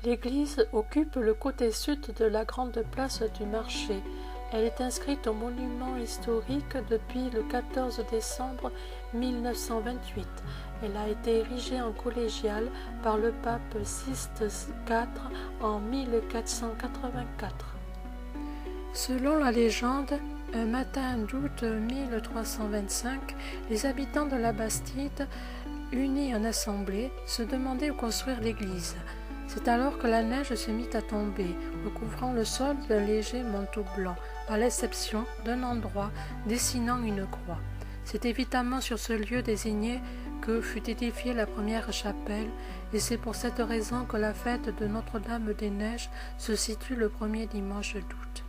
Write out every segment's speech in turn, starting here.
L'église occupe le côté sud de la grande place du marché. Elle est inscrite au monument historique depuis le 14 décembre 1928. Elle a été érigée en collégiale par le pape Sixte IV en 1484. Selon la légende, un matin d'août 1325, les habitants de la Bastide, unis en assemblée, se demandaient où construire l'église. C'est alors que la neige se mit à tomber, recouvrant le sol d'un léger manteau blanc, à l'exception d'un endroit dessinant une croix. C'est évidemment sur ce lieu désigné que fut édifiée la première chapelle, et c'est pour cette raison que la fête de Notre-Dame-des-Neiges se situe le premier dimanche d'août.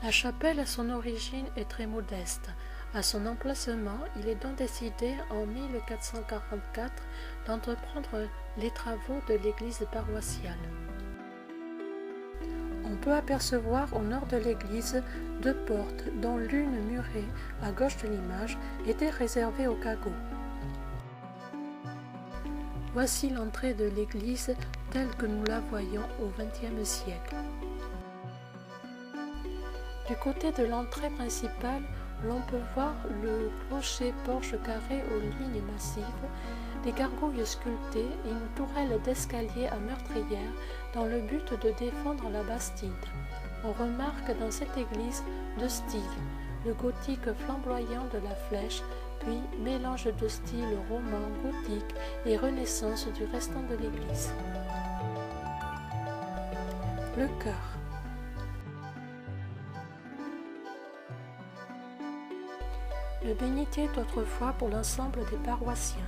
La chapelle, à son origine, est très modeste. À son emplacement, il est donc décidé en 1444 d'entreprendre les travaux de l'église paroissiale. On peut apercevoir au nord de l'église deux portes, dont l'une murée à gauche de l'image était réservée aux cagots. Voici l'entrée de l'église telle que nous la voyons au XXe siècle. Du côté de l'entrée principale, l'on peut voir le clocher-porche carré aux lignes massives, des gargouilles sculptées et une tourelle d'escalier à meurtrière dans le but de défendre la Bastide. On remarque dans cette église deux styles, le gothique flamboyant de la flèche, puis mélange de styles roman, gothique et renaissance du restant de l'église. Le chœur. Le bénitier est autrefois pour l'ensemble des paroissiens.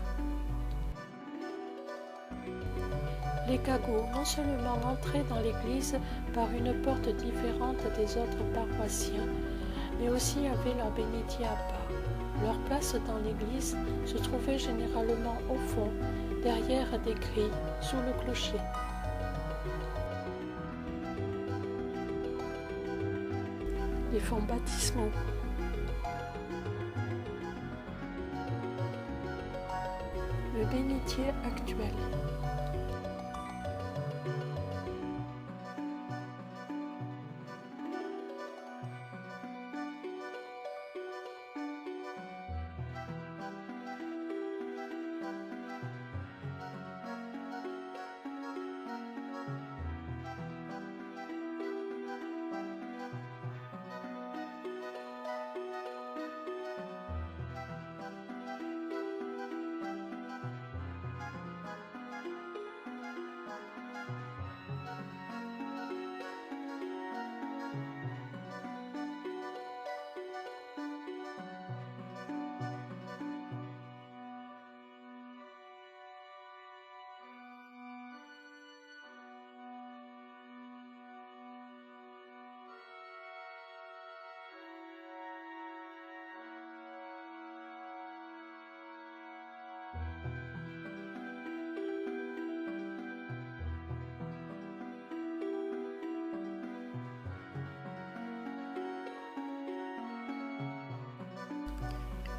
Les cagots non seulement entraient dans l'église par une porte différente des autres paroissiens, mais aussi avaient leur bénitier à part. Leur place dans l'église se trouvait généralement au fond, derrière des grilles, sous le clocher. Les fonts baptismaux. Le bénitier actuel.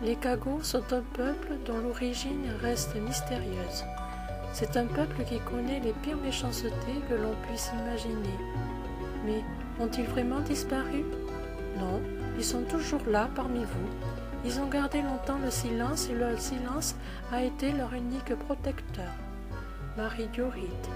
Les cagots sont un peuple dont l'origine reste mystérieuse. C'est un peuple qui connaît les pires méchancetés que l'on puisse imaginer. Mais ont-ils vraiment disparu? Non, ils sont toujours là parmi vous. Ils ont gardé longtemps le silence et le silence a été leur unique protecteur. Marie Diorite.